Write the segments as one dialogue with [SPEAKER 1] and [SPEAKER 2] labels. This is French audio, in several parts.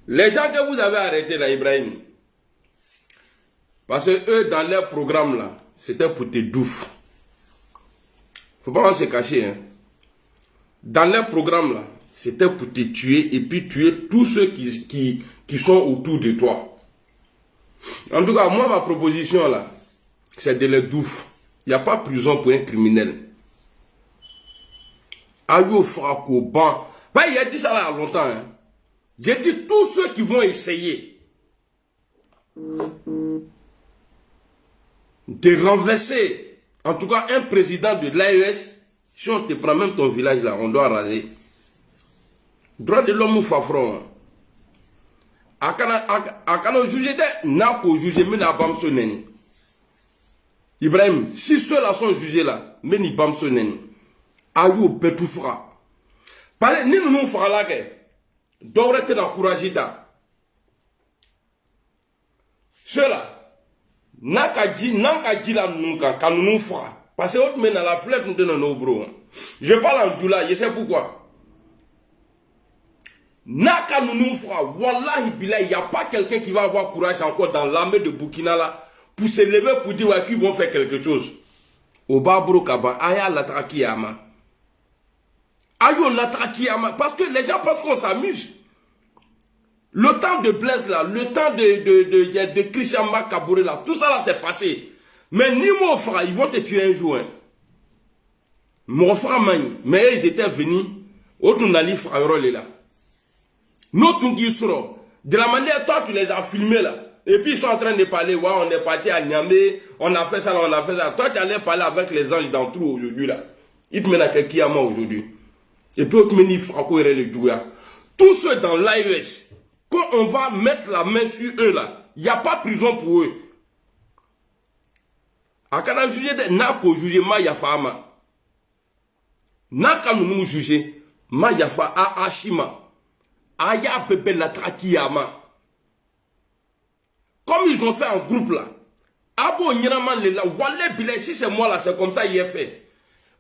[SPEAKER 1] Les gens que vous avez arrêtés là, Ibrahim, parce que eux, dans leur programme là, c'était pour te douffer. Faut pas se cacher. Hein. Dans leur programme là, c'était pour te tuer et puis tuer tous ceux qui sont autour de toi. En tout cas, moi, ma proposition là, c'est de les douffer. Il n'y a pas prison pour un criminel. Ayo Frako, ban. Il a dit ça là longtemps. Hein. J'ai dit tous ceux qui vont essayer de renverser, en tout cas un président de l'AES, si on te prend même ton village là, on doit raser. Droit de l'homme ou fafron. Akano juge de n'a qu'au juger, mais n'a pas m'sonné. Ibrahim, si ceux-là sont jugés là, mais n'y pas m'sonné. Ayo Betoufra. Parce que nous nous faisons là que devrait être encouragé. Ceux-là, n'a qu'à dire là nous quand nous faisons. Parce que autres mènent à la flèche nous donnons nos bros. Je parle en doula, je sais pourquoi. N'a qu'à nous faisons. Wallahi billah, il n'y a pas quelqu'un qui va avoir courage encore dans l'armée de Burkina là pour se lever pour dire ouais, qu'ils vont faire quelque chose. Au Babro Kaba, Aya Latrakiyama. Ayo Latrakiyama. Parce que les gens pensent qu'on s'amuse. Le temps de Blaise là, le temps de Christian Makabouré là, tout ça là c'est passé. Mais ni mon frère, ils vont te tuer un jour. Hein. Mon frère Mani, mais ils étaient venus. Autre nali frère là. Notre qui seront. De la manière toi tu les as filmés là. Et puis ils sont en train de parler, ouais, on est parti à Niamey, on a fait ça, on a fait ça. Toi tu allais parler avec les anges dans tout aujourd'hui là. Ils te mènent à quelqu'un aujourd'hui. Et puis autre meni Frako et le Douya. Tous ceux dans l'AES, quand on va mettre la main sur eux là, il n'y a pas prison pour eux. A kana juger de n'a qu'au juger ma yafama. N'a qu'à nous juger ma yafa a ashima. Aya bébé la trakiyama. Comme ils ont fait un groupe là. Abo nyiraman le la wale bile si c'est moi là c'est comme ça il est fait.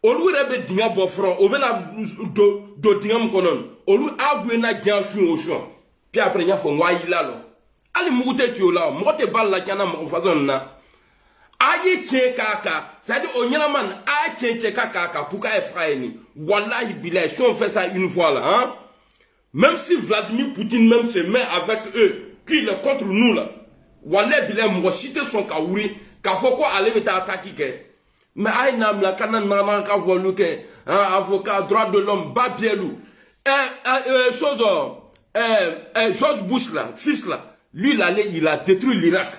[SPEAKER 1] Olu rebe dinga bofro o bena do dinga mkonon. Olu abu na gyansu oshon. Puis après nya fo wa ila lo. Ali mugute ti ola mo te bal la kana mo fazon na. Aye tien kaka, c'est-à-dire au nyiraman a tien kaka pour ka efraeni. Wallahi bile si on fait ça une fois là hein. Même si Vladimir Poutine même se met avec eux, qu'il est contre nous là. Wallah bilay mo cité son kaouri ka foko aller ta attaquer mais ay nam la kana maman ka volu ke avocat droit de l'homme babielou chose George Bush là fils là lui il a détruit l'Irak.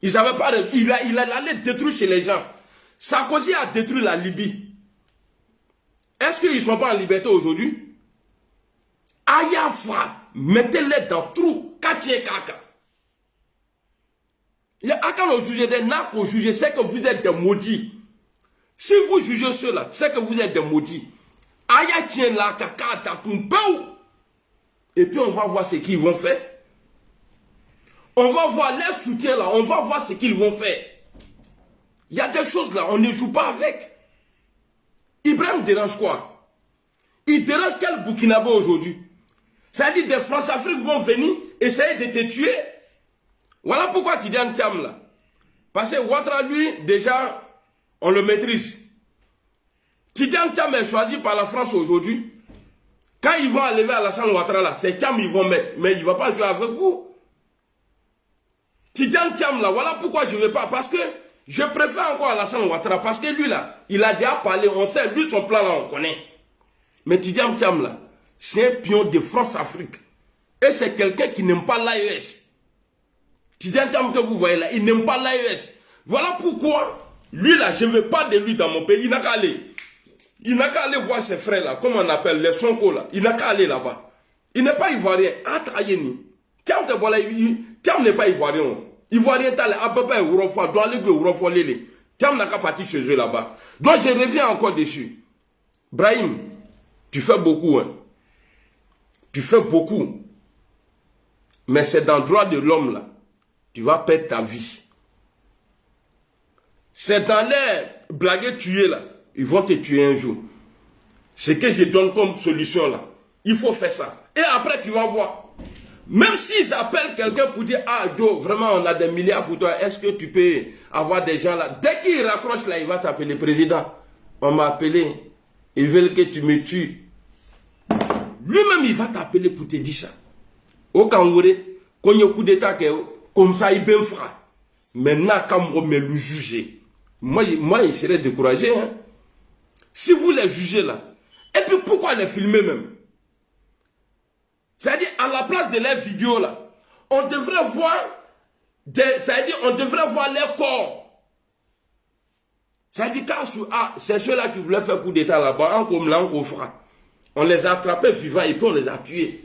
[SPEAKER 1] Il savait pas il allait détruire chez les gens. Sarkozy a détruit la Libye. Est-ce qu'ils sont pas en liberté aujourd'hui? Ayafa mettez-les dans trou katié kaka. Quand on juge des n'a qu'au juger, c'est que vous êtes des maudits. Si vous jugez cela, c'est que vous êtes des maudits. Aya tient la kaka takumpeu. Et puis on va voir ce qu'ils vont faire. On va voir leur soutien là, on va voir ce qu'ils vont faire. Il y a des choses là, on ne joue pas avec. Ibrahim dérange quoi? Il dérange quel Burkinabé aujourd'hui? C'est-à-dire des France-Afrique vont venir essayer de te tuer. Voilà pourquoi Tidiane Thiam là. Parce que Ouattara lui, déjà, on le maîtrise. Tidiane Thiam est choisi par la France aujourd'hui. Quand ils vont enlever Alassane Ouattara là, c'est Thiam ils vont mettre. Mais il ne va pas jouer avec vous. Tidiane Thiam là, voilà pourquoi je ne vais pas. Parce que je préfère encore Alassane Ouattara. Parce que lui là, il a déjà parlé, on sait, lui son plan là, on connaît. Mais Tidiane Thiam là, c'est un pion de France-Afrique. Et c'est quelqu'un qui n'aime pas l'AES. Tidiane Thiam que vous voyez là, il n'aime pas l'AES. Voilà pourquoi, lui là, je ne veux pas de lui dans mon pays. Il n'a qu'à aller. Il n'a qu'à aller voir ses frères là, comme on appelle les Sonko là. Il n'a qu'à aller là-bas. Il n'est pas ivoirien. Thiam n'est pas ivoirien. Ivoirien, t'as les Ourofo, doit aller Ourofo Lélé. Thiam n'a qu'à partir chez eux là-bas. Donc je reviens encore dessus. Brahim, tu fais beaucoup. Hein. Tu fais beaucoup. Mais c'est dans le droit de l'homme là. Tu vas perdre ta vie. C'est dans les blagues tuées là. Ils vont te tuer un jour. Ce que je donne comme solution là. Il faut faire ça. Et après tu vas voir. Même s'ils appellent quelqu'un pour dire, ah Joe, vraiment on a des milliards pour toi, est-ce que tu peux avoir des gens là? Dès qu'il raccroche là, il va t'appeler président. On m'a appelé, ils veulent que tu me tues. Lui-même, il va t'appeler pour te dire ça. Au Kangouré, quand il y a un coup d'état, comme ça, il bien fera. Maintenant, quand on me le juger, moi, il serait découragé. Hein? Si vous les jugez là, et puis pourquoi les filmer même? C'est-à-dire, à la place de leurs vidéos là, on devrait voir c'est-à-dire, on devrait voir leurs corps. C'est-à-dire, c'est ceux-là qui voulaient faire coup d'état là-bas, on les a attrapés vivants et puis on les a tués.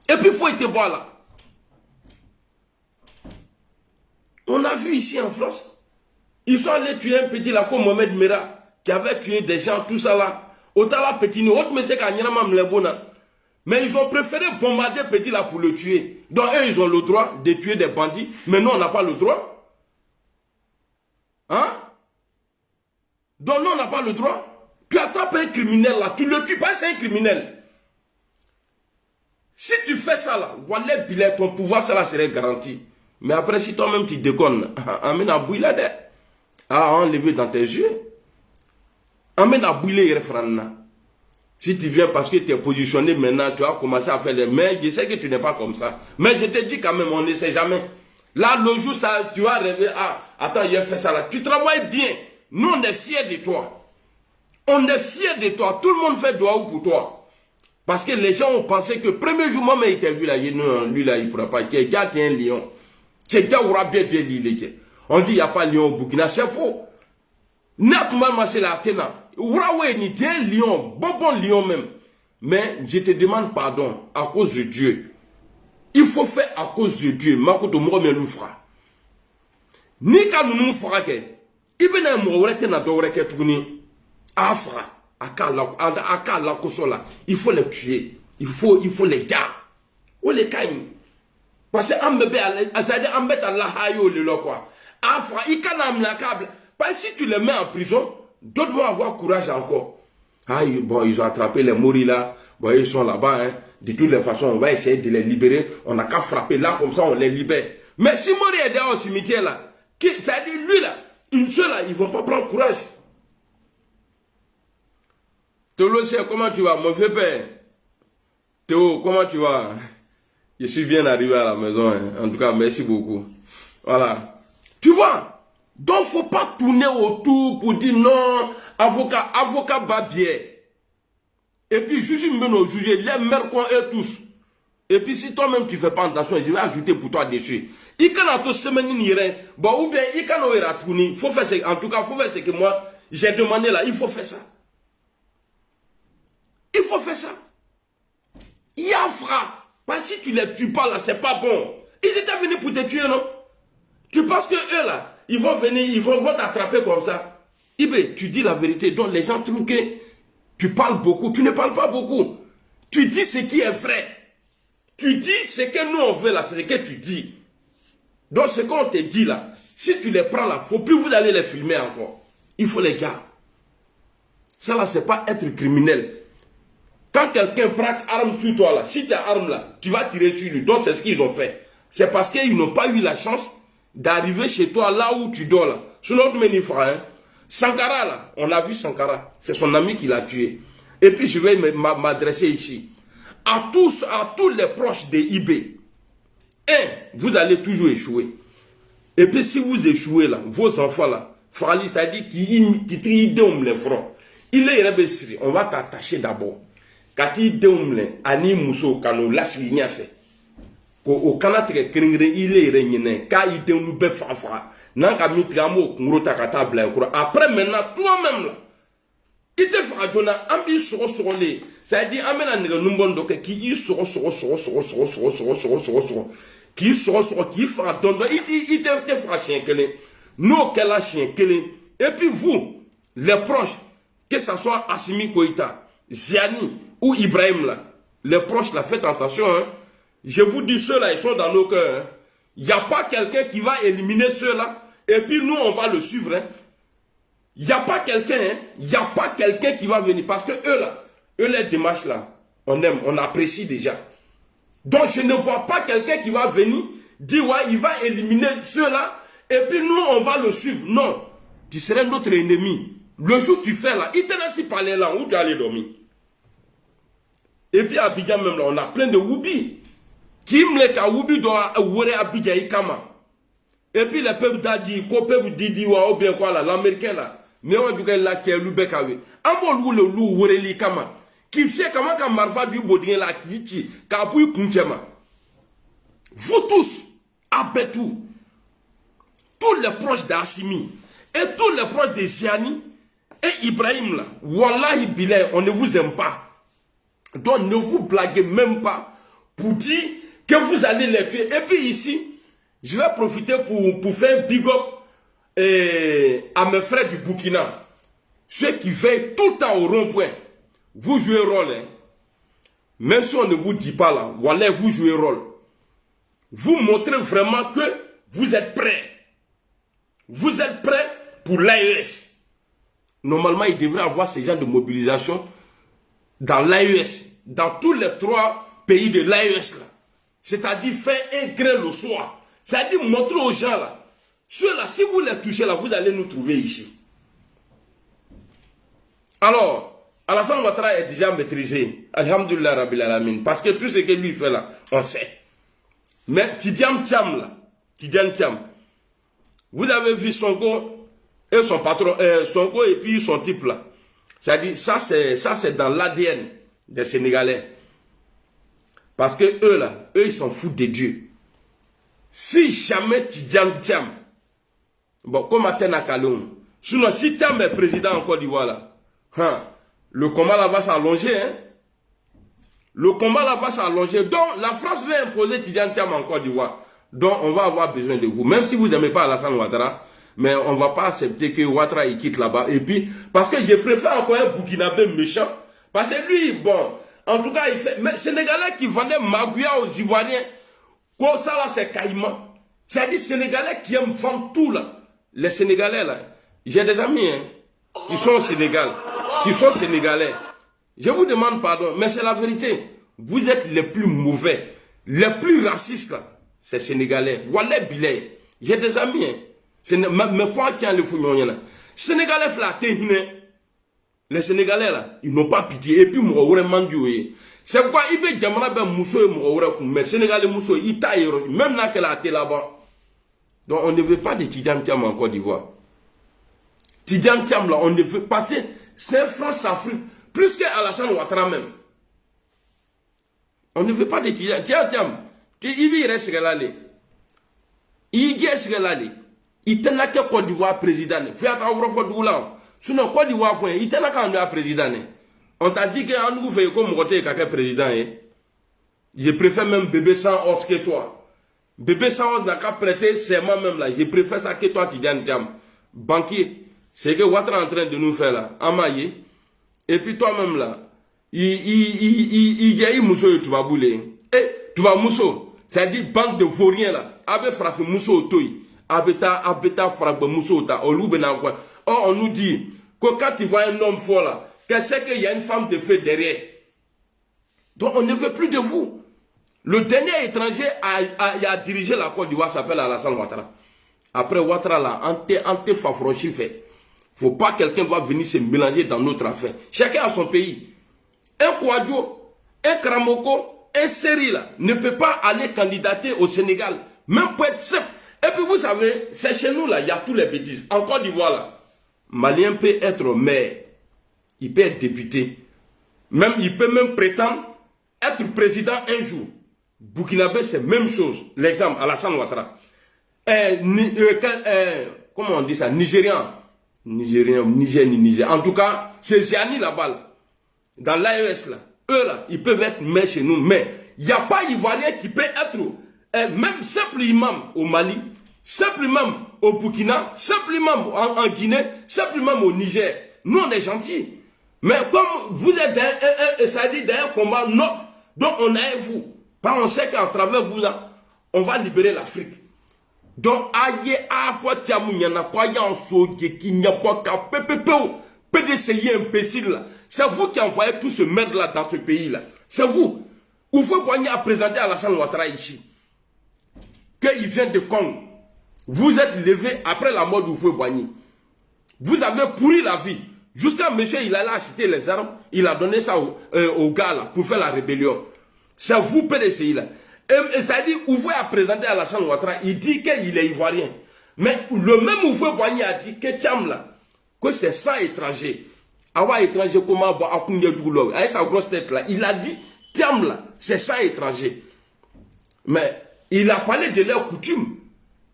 [SPEAKER 1] Et puis, il faut être boire là. On a vu ici en France, ils sont allés tuer un petit là comme Mohamed Mera, qui avait tué des gens, tout ça là. Autant là, petit, autre monsieur qui a mais ils ont préféré bombarder petit là pour le tuer. Donc eux, ils ont le droit de tuer des bandits, mais nous, on n'a pas le droit. Hein? Donc nous, on n'a pas le droit. Tu attrapes un criminel là, tu le tues pas, c'est un criminel. Si tu fais ça là, voilà, ton pouvoir, ça là serait garanti. Mais après, si toi-même tu déconnes, amène à bouiller là, à enlever dans tes yeux. Amène à bouiller les refrains. Si tu viens parce que tu es positionné maintenant, tu vas commencer à faire des mains. Je sais que tu n'es pas comme ça. Mais je te dis quand même, on ne sait jamais. Là, le jour, ça, tu vas rêver. Ah, attends, il a fait ça là. Tu travailles bien. Nous, on est fiers de toi. On est fiers de toi. Tout le monde fait doigt pour toi. Parce que les gens ont pensé que le premier jour, moi, il t'a vu là. Non, lui là, il ne pourra pas. Tu es un lion. Tu es aura bien l'île. On dit, il n'y a pas de lion au Burkina. C'est faux. Naturellement, c'est la Athéna. Ouraoué, ni un lion, bon lion même. Mais je te demande pardon à cause de Dieu. Il faut faire à cause de Dieu. Makoto mo me lu fra. Ni ka nu fra ke. Ibena mo wrete na do wreke tuguni. Afra, akala kosola. Il faut les tuer. Il faut les gars. Ou les kagne. Parce que ambebe azade ambet Allah hayo le lo quoi. Afra, ikana amna câble. Parce que si tu les mets en prison, d'autres vont avoir courage encore. Ah, bon, ils ont attrapé les moris là. Bon, ils sont là-bas. Hein. De toutes les façons, on va essayer de les libérer. On n'a qu'à frapper là, comme ça, on les libère. Mais si Mori est dehors au cimetière là, ça dit lui là, une seule là, ils ne vont pas prendre courage. Théo, comment tu vas, mon vieux père? Théo, comment tu vas? Je suis bien arrivé à la maison. Hein. En tout cas, merci beaucoup. Voilà. Tu vois? Donc, il ne faut pas tourner autour pour dire non, avocat babier. Et puis, juge nous juger, les mères qu'on est tous. Et puis, si toi-même tu ne fais pas attention, je vais ajouter pour toi dessus. Il y a une semaine, bon, ou bien, il y a une faut faire ce, en tout cas, il faut faire ce que moi, j'ai demandé là, il faut faire ça. Il faut faire ça. Il y a fra. Parce que si tu ne les tues pas là, c'est pas bon. Ils étaient venus pour te tuer, non? Tu penses que eux là, ils vont venir, ils vont t'attraper comme ça. Ibé, tu dis la vérité. Donc les gens trouvent que tu parles beaucoup. Tu ne parles pas beaucoup. Tu dis ce qui est vrai. Tu dis ce que nous on veut là, c'est ce que tu dis. Donc ce qu'on te dit là, si tu les prends là, il ne faut plus vous aller les filmer encore. Il faut les garder. Ça là, c'est pas être criminel. Quand quelqu'un prend arme sur toi là, si tu as arme là, tu vas tirer sur lui. Donc c'est ce qu'ils ont fait. C'est parce qu'ils n'ont pas eu la chance d'arriver chez toi là où tu dors là. C'est notre menifra, hein. Sankara là, on a vu Sankara. C'est son ami qui l'a tué. Et puis je vais m'adresser ici. À tous les proches de IB. Vous allez toujours échouer. Et puis si vous échouez là, vos enfants là, Frali, ça dit qu'ils trient les fronts. Il est rebessri. On va t'attacher d'abord. Quand il déumle, Ani Mousso, quand on lâche l'igna fait. Au Canada, il est régné. Quand il déumle, Fafra. Après maintenant, toi-même là, il te fera donner un peu sur les. Ça dit, amène un nombre de qui il sera qui fera donner. Il te fera chien que les. Nous, qu'elle a chien que les. Et puis vous, les proches, que ce soit Assimi Koïta, Ziani ou Ibrahim là, les proches là, faites attention. Hein. Je vous dis, ceux-là, ils sont dans nos cœurs. Il n'y a pas quelqu'un qui va éliminer ceux-là. Et puis nous, on va le suivre. Hein. Il n'y a pas quelqu'un, hein. Il n'y a pas quelqu'un qui va venir. Parce que eux là, eux les démarches là, on aime, on apprécie déjà. Donc je ne vois pas quelqu'un qui va venir dire ouais, il va éliminer ceux-là et puis nous on va le suivre. Non, tu serais notre ennemi. Le jour que tu fais là, il te laisse parler là, où tu allais dormir. Et puis à Abidjan même là, on a plein de Woubi. Qui me l'a Woubi doit ouer Abidjan Ikama. Et puis le peuple d'a dit, quoi peuple dit ou bien quoi là, l'américain là. Mais on dit là qui est l'Ubekawe. Un bon loup le loup ouer l'Ikama. Qui sait comment quand Marfa du Bodien là qui dit, Kabouy Kunchema. Vous tous, Abetou, tous les proches d'Assimi et tous les proches de Ziani et Ibrahim là, Wallahi Bilay, on ne vous aime pas. Donc ne vous blaguez même pas pour dire que vous allez les faire. Et puis ici, je vais profiter pour faire un big up à mes frères du Burkina. Ceux qui veillent tout le temps au rond-point. Vous jouez rôle. Hein. Même si on ne vous dit pas là, Wallahi, vous jouez rôle. Vous montrez vraiment que vous êtes prêts. Vous êtes prêts pour l'AES. Normalement, il devrait y avoir ce genre de mobilisation dans l'AES, dans tous les 3 pays de l'AES. C'est-à-dire faire un grain le soir. C'est-à-dire montrer aux gens là. Ceux-là, si vous les touchez là, vous allez nous trouver ici. Alors, Alassane Ouattara est déjà maîtrisé. Alhamdulillah Rabbil Alamin. Parce que tout ce que lui fait là, on sait. Mais Tidiane Thiam là, Tidiane Thiam, vous avez vu Sonko et son patron, Sonko et puis son type là. C'est-à-dire, ça c'est dans l'ADN des Sénégalais. Parce que eux là, eux ils s'en foutent de Dieu. Si jamais Tidiane Thiam, bon, comme Atena Kaloum, sinon si Thiam est président en Côte d'Ivoire là, hein, le combat là va s'allonger, hein. Le combat là va s'allonger. Donc, la France va imposer Tidiane Thiam en Côte d'Ivoire. Donc, on va avoir besoin de vous. Même si vous n'aimez pas Alassane Ouattara, mais on ne va pas accepter que Ouattara il quitte là-bas. Et puis, parce que je préfère encore un Burkinabé méchant. Parce que lui, bon, en tout cas, il fait. Mais Sénégalais qui vendait Magouya aux Ivoiriens, quoi, ça là, c'est Caïman. C'est-à-dire Sénégalais qui aiment vendre tout là. Les Sénégalais là. J'ai des amis, hein, qui sont au Sénégal, qui sont Sénégalais. Je vous demande pardon, mais c'est la vérité. Vous êtes les plus mauvais, les plus racistes là. C'est Sénégalais. Wallah Bilay. J'ai des amis. Hein. Mais faut qu'il y ait le fouillon là. Sénégalais flatté, les Sénégalais là, ils n'ont pas pitié. Et puis moi, c'est pourquoi il veut Djamana ben Mousso et moi, mais Sénégalais Mousso, il taille même là qu'elle a été là-bas. Donc on ne veut pas de Tidiane Thiam en Côte d'Ivoire. Tidiane Thiam là, on ne veut pas. C'est France-Afrique. Plus que Alassane Ouattara même. On ne veut pas de Tidiane Thiam. Il reste là. Il reste là. Il tenait que Côte d'Ivoire président. Fait à Côte d'Ivoire. Sinon, Côte d'Ivoire, il tenait qu'un président. On t'a dit qu'on nous fait comme côté quelqu'un président. Je préfère même bébé sans os que toi. Bébé sans os n'a qu'à prêter serment même là. Je préfère ça que toi, Tidiane Thiam. Banquier, c'est que Ouattara est en train de nous faire là. Amaye. Et puis toi-même là, il y a eu Mousso et tu vas bouler. Et tu vas Mousso, c'est-à-dire bande de vauriens là. Abe frappe Mousso au toy. Abeta frappe Mousso au ta. Or on nous dit que quand tu vois un homme fort là, que c'est qu'il y a une femme de feu derrière. Donc on ne veut plus de vous. Le dernier étranger à diriger la Côte d'Ivoire s'appelle Alassane Ouattara. Après Ouattara là, ante fafrochi fait. Faut pas quelqu'un va venir se mélanger dans notre affaire. Chacun a son pays. Un Kouadio, un Kramoko, un Seri là, ne peut pas aller candidater au Sénégal. Même pour être simple. Et puis vous savez, c'est chez nous là, il y a tous les bêtises. En Côte d'Ivoire là, Malien peut être maire. Il peut être député. Même, il peut même prétendre être président un jour. Burkinabé, c'est la même chose. L'exemple, Alassane Ouattara. Comment on dit ça? Nigérian. Niger. En tout cas, c'est Ziani là-bas. Dans l'AES là. Eux là, ils peuvent être maires chez nous. Mais il n'y a pas Ivoirien qui peut être même simple imam au Mali, simple imam au Burkina, simple imam en Guinée, simple imam au Niger. Nous on est gentils. Mais comme vous êtes dans un combat noble, donc on a vous. Parce qu'on sait qu'à travers vous là, on va libérer l'Afrique. Donc, aïe, à fois, tiamou, il n'y en a pas, il y a un saut qui n'y a pas qu'à PDCI imbécile là. C'est vous qui envoyez tout ce merde là dans ce pays là. C'est vous. Houphouët-Boigny a présenté à Alassane Ouattara ici qu'il vient de Congo. Vous êtes levé après la mort d'Houphouët-Boigny. Vous avez pourri la vie. Jusqu'à monsieur, il allait acheter les armes, il a donné ça aux gars là, pour faire la rébellion. C'est vous, PDCI là. Et ça dit, Houphouët a présenté à Alassane Ouattara, il dit qu'il est ivoirien. Mais le même Houphouët-Boigny a dit que Thiam là, que c'est 100 étrangers. Awa étranger, comment Akounye Doulo, avec sa grosse tête là, il a dit, Thiam là, c'est 100 étrangers. Mais il a parlé de leurs coutumes.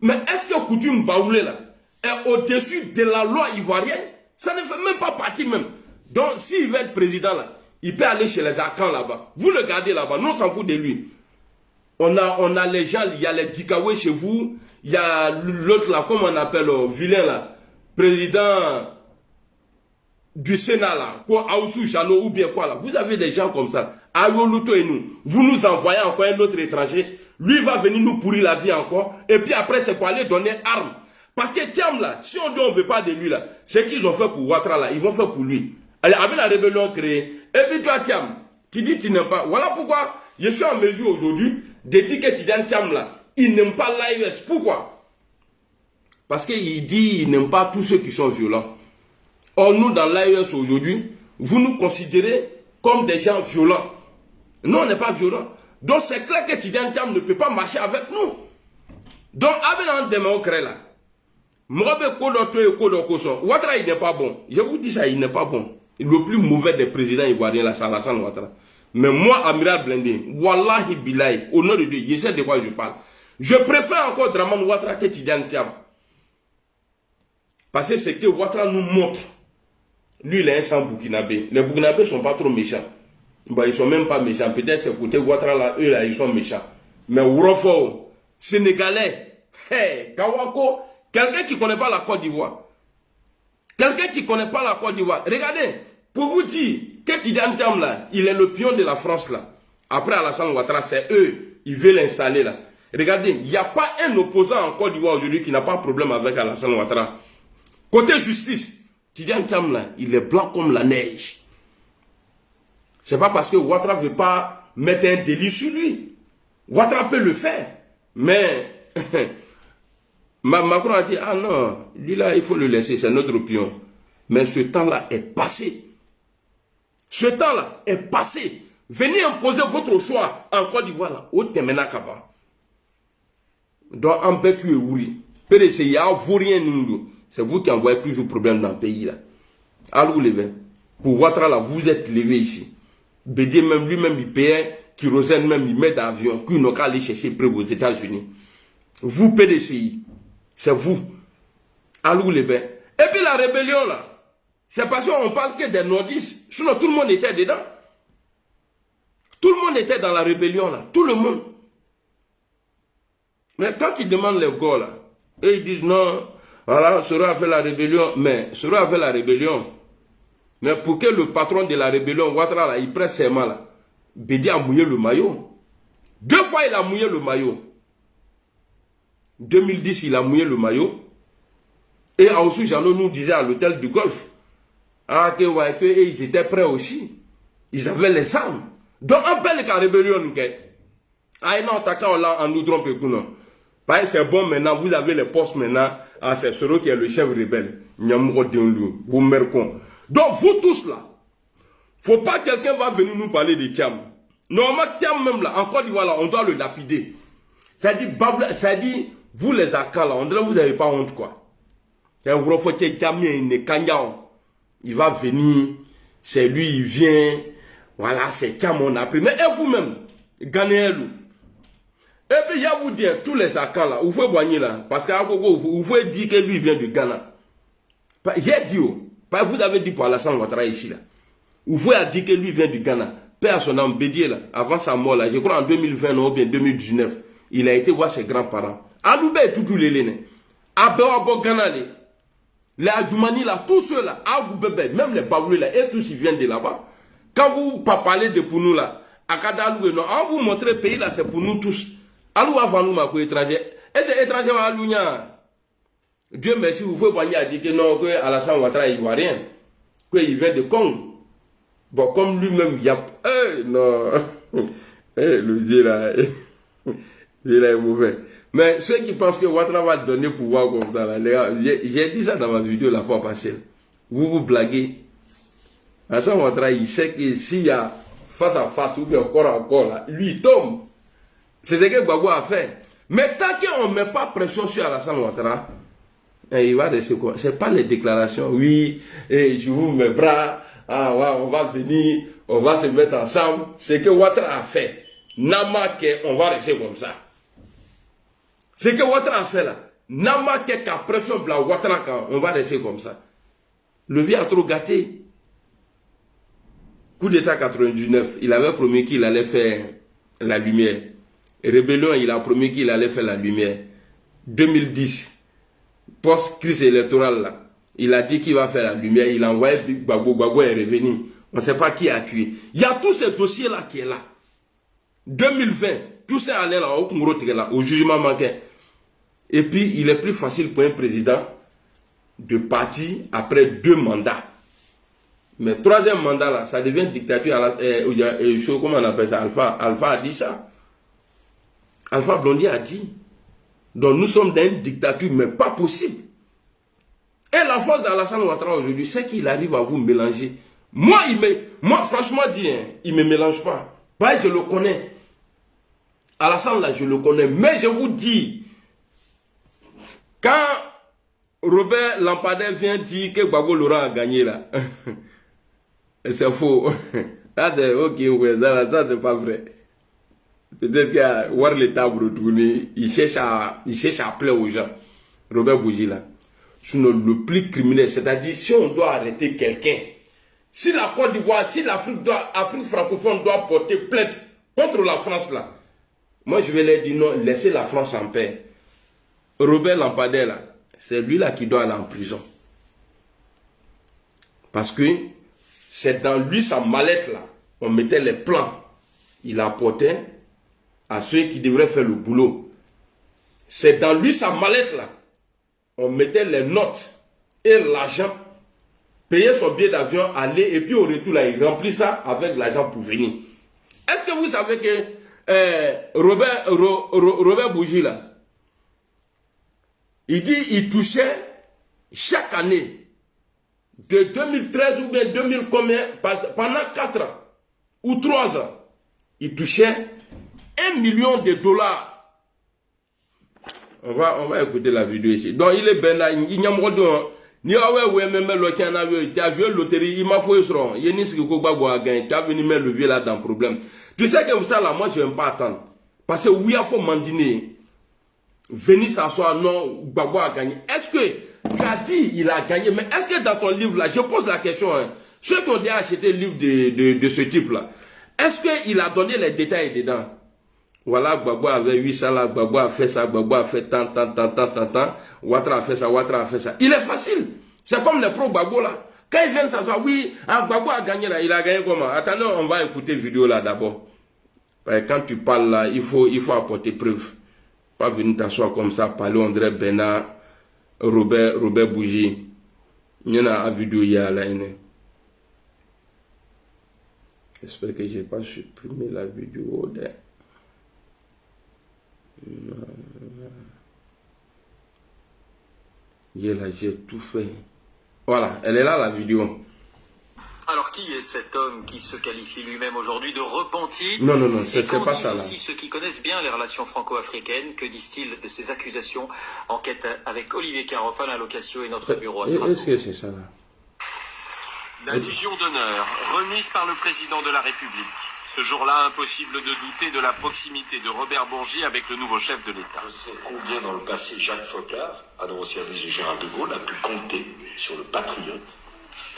[SPEAKER 1] Mais est-ce que coutume Baoulé là est au-dessus de la loi ivoirienne? Ça ne fait même pas partie même. Donc s'il veut être président là, il peut aller chez les Akans là-bas. Vous le gardez là-bas, nous on s'en fout de lui. On a les gens, il y a les Dikawe chez vous, il y a l'autre là, comment on appelle, vilain là, président du Sénat là, quoi, Aoussou Chano ou bien quoi là. Vous avez des gens comme ça. Ayoluto et nous. Vous nous envoyez encore un autre étranger. Lui va venir nous pourrir la vie encore. Et puis après, c'est pour aller donner armes. Parce que Thiam là, si on dit on ne veut pas de lui là, c'est qu'ils ont fait pour Ouattara là, ils vont faire pour lui. Avec la rébellion créée. Et puis toi Thiam, tu dis que tu n'aimes pas. Voilà pourquoi je suis en mesure aujourd'hui de dire que Tidjane Thiam là, il n'aime pas l'AES. Pourquoi? Parce qu'il dit qu'il n'aime pas tous ceux qui sont violents. Or nous dans l'AES aujourd'hui, vous nous considérez comme des gens violents. Nous on n'est pas violents. Donc c'est clair que Tidjane Thiam ne peut pas marcher avec nous. Donc avec un démon créé là. Ouattara il n'est pas bon. Je vous dis ça, il n'est pas bon. Le plus mauvais des présidents ivoiriens là, c'est Alassane Ouattara. Mais moi, Amiral Blindé, Wallahi Bilaï, au nom de Dieu, je sais de quoi je parle. Je préfère encore Dramane Ouattara que Tidjane Thiam. Parce que c'est que Ouattara nous montre. Lui, il est un sang Burkinabé. Les Burkinabés ne sont pas trop méchants. Bah, ils ne sont même pas méchants. Peut-être c'est côté Ouattara là, eux là, ils sont méchants. Mais Wurofo, Sénégalais, hey, Kawako, quelqu'un qui ne connaît pas la Côte d'Ivoire. Quelqu'un qui ne connaît pas la Côte d'Ivoire. Regardez, pour vous dire que Tidjane Thiam là, il est le pion de la France là. Après Alassane Ouattara, c'est eux, ils veulent l'installer là. Regardez, il n'y a pas un opposant en Côte d'Ivoire aujourd'hui qui n'a pas de problème avec Alassane Ouattara. Côté justice, Tidjane Thiam là, il est blanc comme la neige. C'est pas parce que Ouattara ne veut pas mettre un délit sur lui. Ouattara peut le faire. Mais Macron a dit, ah non, lui là, il faut le laisser, c'est notre pion. Mais ce temps-là est passé. Ce temps-là est passé. Venez imposer votre choix en Côte d'Ivoire là, au Temena Kaba. Donc, en Bétu et Ouri, PDCI, vous rien nous. C'est vous qui envoyez toujours problème dans le pays là. Allô les gars, pour Ouattara là, vous êtes levé ici. Bédier même lui-même, il paye, Kyrosène même, il met d'avion, qu'il n'a qu'à aller chercher près aux États-Unis. Vous, PDCI, c'est vous. Allô les gars. Et puis la rébellion là, c'est parce qu'on parle que des nordistes. Sinon, tout le monde était dedans. Tout le monde était dans la rébellion là. Tout le monde. Mais quand ils demandent les gars là, et ils disent non, voilà, Soro a fait la rébellion. Mais Soro a fait la rébellion. Mais pour que le patron de la rébellion, Ouattara là, il prête serment là, Bédi a mouillé le maillot. 2 fois il a mouillé le maillot. 2010, il a mouillé le maillot. Et Aoussou Jano nous disait à l'hôtel du Golfe, ah, que ils étaient prêts aussi. Ils avaient les armes. Donc, on peut la rébellion. Ah non, t'as qu'à en nous tromper. C'est bon maintenant, vous avez les postes maintenant. Ah, c'est Soro qui est le chef rebelle. Donc, vous tous là, faut pas que quelqu'un va venir nous parler de Thiam. Normalement, Thiam même là, en Côte d'Ivoire là, on doit le lapider. Ça dit, vous les Akans là, on dirait que vous n'avez pas honte quoi. Il va venir, c'est lui, il vient, voilà, c'est Thiam on a pris. Mais et vous-même, gagnez-le. Et puis, il y a vous dire, tous les Akans là, vous pouvez boigner là, parce que vous pouvez dire que lui vient du Ghana. J'ai dit, vous avez dit pour Alassane Ouattara ici là. Vous pouvez dire que lui vient du Ghana. Père son nom, Bédier là, avant sa mort là, je crois en 2020 ou bien 2019, il a été voir ses grands-parents. Aloubé et tout les l'aîné. Abéwabo Ghana les Adjoumani là, tous ceux là, Agoubébé, même les Baoulés là, et tous ils viennent de là-bas. Quand vous parlez de pour nous là, à Kadalou, non, on vous montre le pays là, c'est pour nous tous. Alou avant nous, ma co étranger. Et c'est étranger à Alounia. Dieu merci, vous pouvez voir dire que non, que Alassane Ouattara il voit rien. Qu'il vient de Congo. Bon, comme lui-même, il y a. Non. Le vieux là, lui là est mauvais. Mais ceux qui pensent que Ouattara va donner pouvoir comme ça, là, les gars, j'ai dit ça dans ma vidéo la fois passée. Vous vous blaguez. Alassane Ouattara, il sait que s'il y a face à face ou bien corps à corps, là, lui il tombe. C'est ce que Gbagbo a fait. Mais tant qu'on ne met pas pression sur Alassane Ouattara, il va rester quoi? Ce n'est pas les déclarations, oui, et je vous mets bras, ah, ouais, on va venir, on va se mettre ensemble. C'est ce que Ouattara a fait. Namake, on va rester comme ça. Ce que Ouattara a fait là, Namake a pression de la Ouattara, on va rester comme ça. Le vieux a trop gâté. Coup d'État 99, il avait promis qu'il allait faire la lumière. Rébellion, il a promis qu'il allait faire la lumière. 2010, post-crise électorale, là, il a dit qu'il va faire la lumière. Il a envoyé Gbagbo, Gbagbo est revenu. On ne sait pas qui a tué. Il y a tous ces dossiers-là qui est là. 2020, tout ça allait là, au jugement manqué. Et puis, il est plus facile pour un président de partir après 2 mandats. Mais 3e mandat, là, ça devient dictature. Comment on appelle ça? Alpha a dit ça. Alpha Blondy a dit. Donc nous sommes dans une dictature, mais pas possible. Et la force d'Alassane Ouattara aujourd'hui, c'est qu'il arrive à vous mélanger. Moi, franchement dit, hein, il ne me mélange pas. Bah, je le connais. Alassane, là, je le connais. Mais je vous dis, quand Robert Lampardin vient dire que Gbagbo Laurent a gagné, là, c'est faux. Ça, c'est ok, ouais, ça, c'est pas vrai. Peut-être qu'il voir l'État retourner, il cherche à plaire aux gens. Robert Bougie là. Sinon, le plus criminel, c'est-à-dire si on doit arrêter quelqu'un, si la Côte d'Ivoire, si l'Afrique francophone doit porter plainte contre la France là, moi je vais leur dire non, laissez la France en paix. Robert Lampardin là, c'est lui là qui doit aller en prison. Parce que c'est dans lui sa mallette là, on mettait les plans, il apportait à ceux qui devraient faire le boulot. C'est dans lui sa mallette là. On mettait les notes et l'argent, payait son billet d'avion, aller, et puis au retour là, il remplit ça avec l'argent pour venir. Est-ce que vous savez que Robert Bougie là, il dit il touchait chaque année, de 2013 ou bien 2000 combien, pendant 4 ans ou 3 ans, il touchait 1 million de dollars. On va écouter la vidéo ici. Donc il est ben là, il n'y a pas de ni même tu as joué loterie, il m'a fait ça. Il y a ni ce que Gbagbo a gagné, tu as venu mettre le vieux là dans le problème. Tu sais que ça là, moi je n'aime pas attendre. Parce que oui, il faut mandiner. Venir s'asseoir, non, Gbagbo a gagné. Est-ce que tu as dit il a gagné, mais est-ce que dans ton livre là, je pose la question, hein, ceux qui ont déjà acheté le livre de ce type là, est-ce qu'il a donné les détails dedans? Voilà, Gbagbo avait 800 là, Gbagbo a fait ça, Gbagbo a fait tant, Ouattara a fait ça, Ouattara a fait ça. Il est facile. C'est comme les pros Gbagbo là. Quand ils viennent s'asseoir, oui, Gbagbo a gagné là, il a gagné comment? Attendez, on va écouter la vidéo là d'abord. Quand tu parles là, il faut apporter preuve. Pas venir t'asseoir comme ça, parler André Bernard, Robert Bougie. Il y en a une vidéo hier là. J'espère que je n'ai pas supprimé la vidéo. Là, j'ai tout fait. Voilà, elle est là la vidéo.
[SPEAKER 2] Alors qui est cet homme qui se qualifie lui-même aujourd'hui de repenti?
[SPEAKER 1] Non, c'est pas ça là.
[SPEAKER 2] Aussi ceux qui connaissent bien les relations franco-africaines, que disent-ils de ces accusations? Enquête avec Olivier Caroff, Alain Locasio et notre bureau à Strasbourg.
[SPEAKER 1] Est-ce que c'est ça là?
[SPEAKER 2] La Légion d'honneur, remise par le président de la République. Ce jour-là, impossible de douter de la proximité de Robert Bourgi avec le nouveau chef de l'État.
[SPEAKER 3] Je sais combien dans le passé Jacques Foccart, alors au service du général de Gaulle, a pu compter sur le patriote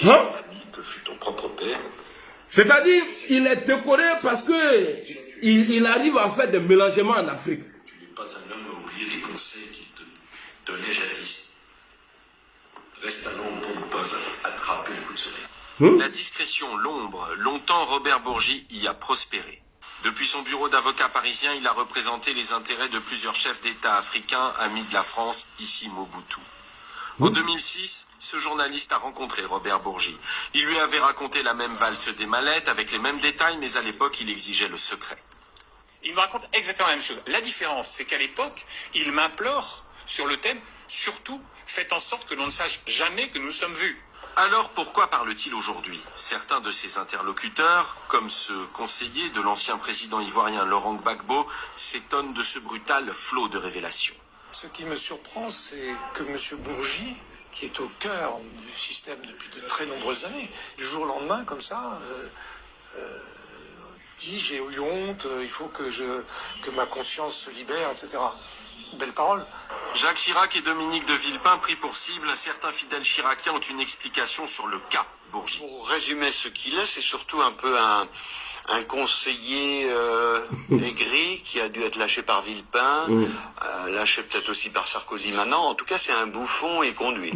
[SPEAKER 3] et
[SPEAKER 1] Hein?
[SPEAKER 3] son ami que fut ton propre père.
[SPEAKER 1] C'est-à-dire, il est décoré parce que il arrive à faire des mélangements en Afrique.
[SPEAKER 3] Tu n'es pas un homme à oublier les conseils qu'il te donnait jadis. Reste à l'ombre où peuvent attraper le coup de soleil.
[SPEAKER 2] La discrétion, l'ombre, longtemps Robert Bourgi y a prospéré. Depuis son bureau d'avocat parisien, il a représenté les intérêts de plusieurs chefs d'État africains, amis de la France, ici Mobutu. En 2006, ce journaliste a rencontré Robert Bourgi. Il lui avait raconté la même valse des mallettes avec les mêmes détails, mais à l'époque, il exigeait le secret.
[SPEAKER 4] Il me raconte exactement la même chose. La différence, c'est qu'à l'époque, il m'implore sur le thème, surtout, faites en sorte que l'on ne sache jamais que nous sommes vus.
[SPEAKER 2] Alors pourquoi parle-t-il aujourd'hui? Certains de ses interlocuteurs, comme ce conseiller de l'ancien président ivoirien Laurent Gbagbo, s'étonnent de ce brutal flot de révélations.
[SPEAKER 5] Ce qui me surprend, c'est que M. Bourgi, qui est au cœur du système depuis de très nombreuses années, du jour au lendemain, comme ça, dit j'ai eu honte, il faut que ma conscience se libère, etc. Belle parole.
[SPEAKER 2] Jacques Chirac et Dominique de Villepin pris pour cible, certains fidèles chiraciens ont une explication sur le cas Bourgi.
[SPEAKER 6] Pour résumer ce qu'il est, c'est surtout un peu un conseiller aigri qui a dû être lâché par Villepin, lâché peut-être aussi par Sarkozy maintenant. En tout cas, c'est un bouffon et conduit.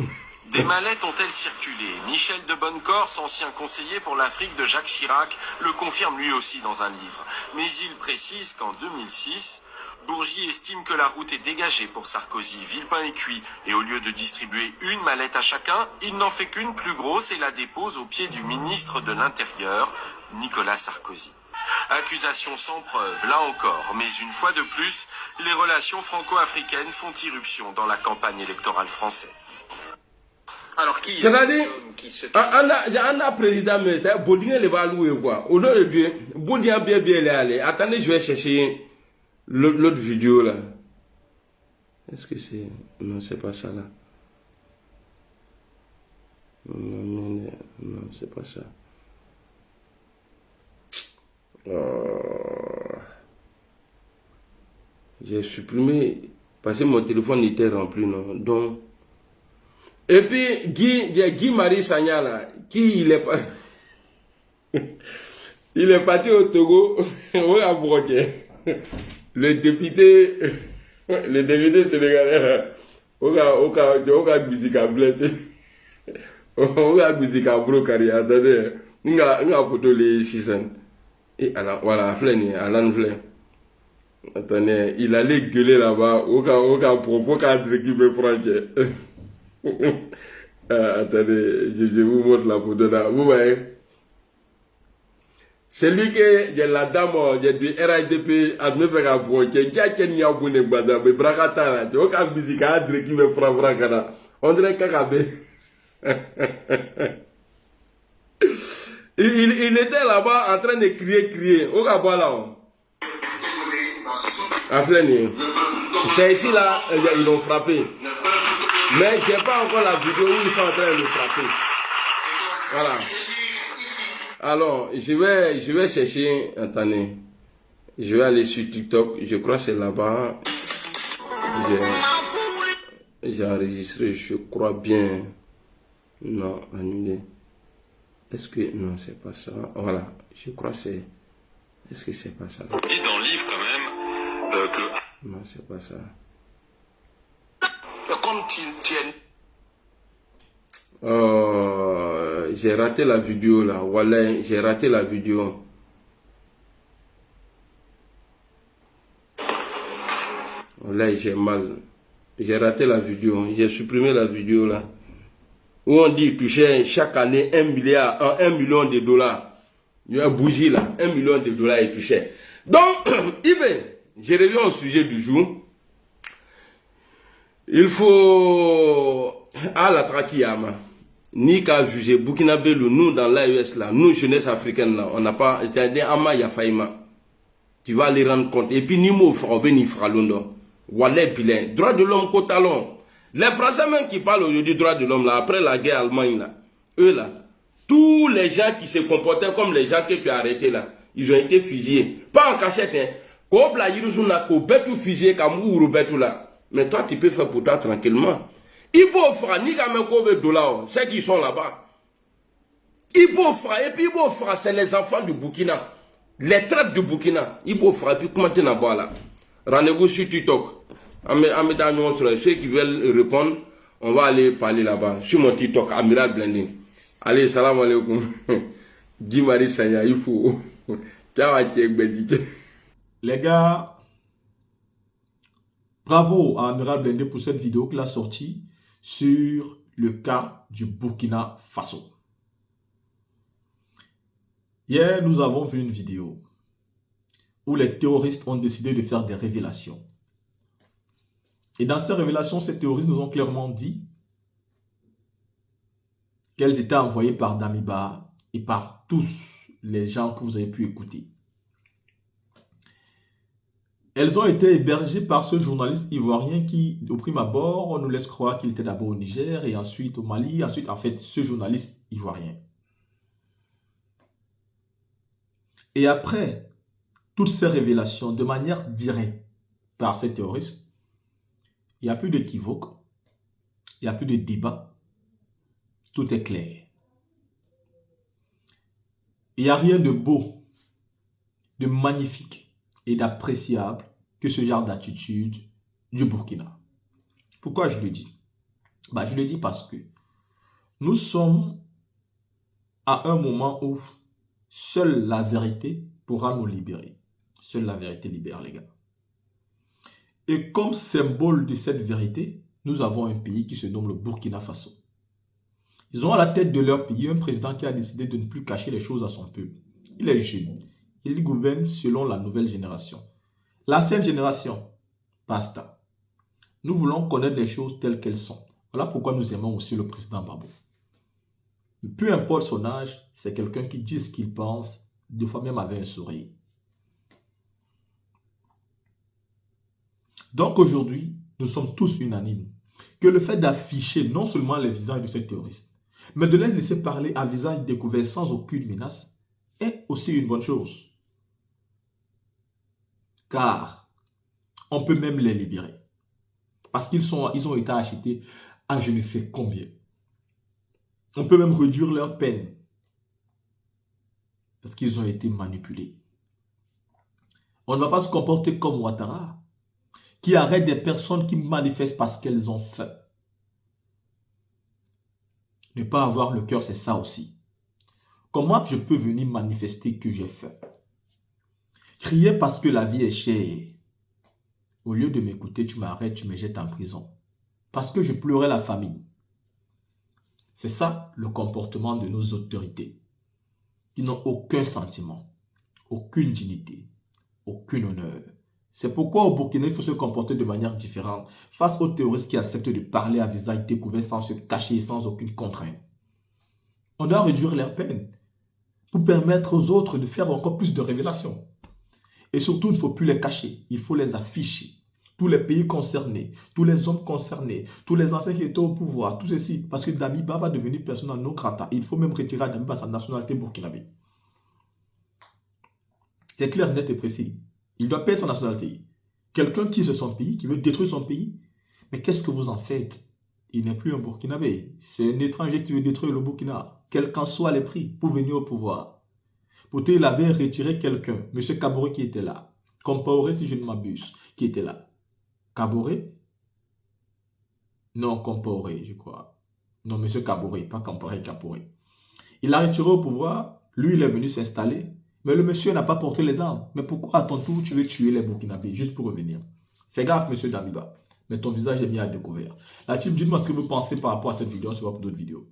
[SPEAKER 2] Des mallettes ont-elles circulé? Michel de Bonnecorse, ancien conseiller pour l'Afrique de Jacques Chirac, le confirme lui aussi dans un livre. Mais il précise qu'en 2006, Bourgi estime que la route est dégagée pour Sarkozy, Villepin et cuit, et au lieu de distribuer une mallette à chacun, il n'en fait qu'une plus grosse et la dépose aux pieds du ministre de l'Intérieur, Nicolas Sarkozy. Accusation sans preuve, là encore, mais une fois de plus, les relations franco-africaines font irruption dans la campagne électorale française.
[SPEAKER 6] Alors qui
[SPEAKER 1] C'est-à-dire,
[SPEAKER 6] se...
[SPEAKER 1] on a président, mais c'est Baudin les va louer quoi. Au nom de Dieu, Baudin bien les aller. Attendez, je vais chercher l'autre vidéo là. Est-ce que c'est... Non, c'est pas ça là. Non, c'est pas ça. J'ai supprimé parce que mon téléphone était rempli, non. Donc, et puis Guy Marie Sagna là, qui il est pas, il est parti au Togo, à Broquet. Le député sénégalais là, au cas musique blessé, au cas musique brocari, attendez, il a photo les 600. Et alors, voilà, Flène, Alan Flène. Attendez, il allait gueuler là-bas, au cas propos, quand il me frontière. Attendez, je vous montre la photo là. Vous voyez? C'est lui qui est la dame, il y a du RIDP, à me faire un point, qui est qui a abonné, mais Brakata là, tu vois, quand musique a dit qu'il me fera Brakata. On dirait Kakabé. Il était là-bas en train de crier. Au Gabon là. C'est ici là, ils l'ont frappé. Mais je n'ai pas encore la vidéo où ils sont en train de le frapper. Voilà. Alors, je vais chercher. Attendez. Je vais aller sur TikTok. Je crois que c'est là-bas. J'ai enregistré, je crois bien. Non, annulé. Est-ce que... Non, c'est pas ça. Voilà. Je crois que c'est... Est-ce que c'est pas ça?
[SPEAKER 2] On dit dans le livre quand même que...
[SPEAKER 1] Non, c'est pas ça.
[SPEAKER 5] Comme tu
[SPEAKER 1] j'ai raté la vidéo là. Voilà, j'ai raté la vidéo. Là, j'ai mal. J'ai raté la vidéo. J'ai supprimé la vidéo là. Où on dit toucher chaque année 1 million de dollars. Il y a un bougie là, 1 million de dollars est touché. Donc, je reviens au sujet du jour. Il faut, à la Trakiyama, ni qu'à juger Burkinabé, nous dans l'AES là, nous jeunesse africaine là, on n'a pas, c'est-à-dire Ama Yafaïma. Tu vas les rendre compte. Et puis, ni mot fraudé ni fralondo. Wallet bilan, droit de l'homme cotalon. Les Français même qui parlent aujourd'hui du droit de l'homme là, après la guerre Allemagne là, eux là, tous les gens qui se comportaient comme les gens que tu as arrêtés là, ils ont été fusillés. Pas en cachette, hein. Kobla Yiruzuna, ko betu fusillé comme Ouru betu là. Mais toi, tu peux faire pour toi tranquillement. Ibo Fra, ni gamin kobe dollar, ceux qui sont là-bas. Ibo Fra, et puis Ibo Fra, c'est les enfants du Burkina. Les traites du Burkina. Ibo Fra, et puis comment tu n'as pas là. Rendez-vous sur TikTok. Ceux qui veulent répondre, on va aller parler là-bas. Sur mon TikTok, Amiral Blending. Allez, salam alaikum. Guy Marie Sagna, il faut.
[SPEAKER 7] Les gars, bravo à Amiral Blendé pour cette vidéo qu'il a sortie sur le cas du Burkina Faso. Hier, nous avons vu une vidéo où les terroristes ont décidé de faire des révélations. Et dans ces révélations, ces terroristes nous ont clairement dit qu'elles étaient envoyées par Damiba et par tous les gens que vous avez pu écouter. Elles ont été hébergées par ce journaliste ivoirien qui, au prime abord, on nous laisse croire qu'il était d'abord au Niger et ensuite au Mali, ensuite, en fait, ce journaliste ivoirien. Et après toutes ces révélations, de manière directe par ces terroristes, il n'y a plus d'équivoque, il n'y a plus de débat, tout est clair. Il n'y a rien de beau, de magnifique et d'appréciable que ce genre d'attitude du Burkina. Pourquoi je le dis? Je le dis parce que nous sommes à un moment où seule la vérité pourra nous libérer. Seule la vérité libère, les gars. Et comme symbole de cette vérité, nous avons un pays qui se nomme le Burkina Faso. Ils ont à la tête de leur pays un président qui a décidé de ne plus cacher les choses à son peuple. Il est jeune. Il gouverne selon la nouvelle génération. L'ancienne génération, basta. Nous voulons connaître les choses telles qu'elles sont. Voilà pourquoi nous aimons aussi le président Babou. Peu importe son âge, c'est quelqu'un qui dit ce qu'il pense, des fois même avec un sourire. Donc aujourd'hui, nous sommes tous unanimes que le fait d'afficher non seulement les visages de ces terroristes, mais de les laisser parler à visage découvert sans aucune menace est aussi une bonne chose. Car on peut même les libérer. Parce qu'ils ont été achetés à je ne sais combien. On peut même réduire leur peine. Parce qu'ils ont été manipulés. On ne va pas se comporter comme Ouattara, qui arrête des personnes qui manifestent parce qu'elles ont faim. Ne pas avoir le cœur, c'est ça aussi. Comment je peux venir manifester que j'ai faim? Crier parce que la vie est chère. Au lieu de m'écouter, tu m'arrêtes, tu me jettes en prison. Parce que je pleurais la famine. C'est ça le comportement de nos autorités. Qui n'ont aucun sentiment, aucune dignité, aucun honneur. C'est pourquoi au Burkina, il faut se comporter de manière différente face aux terroristes qui acceptent de parler à visage découvert sans se cacher et sans aucune contrainte. On doit réduire leur peine pour permettre aux autres de faire encore plus de révélations. Et surtout, il ne faut plus les cacher, il faut les afficher. Tous les pays concernés, tous les hommes concernés, tous les anciens qui étaient au pouvoir, tout ceci, parce que Damiba va devenir persona non grata. Il faut même retirer à Damiba sa nationalité burkinabé. C'est clair, net et précis. Il doit payer sa nationalité. Quelqu'un qui est son pays, qui veut détruire son pays, mais qu'est-ce que vous en faites? Il n'est plus un Burkinabé. C'est un étranger qui veut détruire le Burkina, quels qu'en soient les prix, pour venir au pouvoir. Pourtant, il avait retiré quelqu'un, M. Kaboré qui était là. Compaoré, si je ne m'abuse, qui était là. Kaboré? Non, Compaoré, je crois. Non, M. Kaboré, pas Compaoré, Kaboré. Il l'a retiré au pouvoir. Lui, il est venu s'installer. Mais le monsieur n'a pas porté les armes. Mais pourquoi à ton tour, tu veux tuer les Burkinabés juste pour revenir? Fais gaffe, monsieur Damiba. Mais ton visage est mis à découvert. La team, dites-moi ce que vous pensez par rapport à cette vidéo. On se voit pour d'autres vidéos.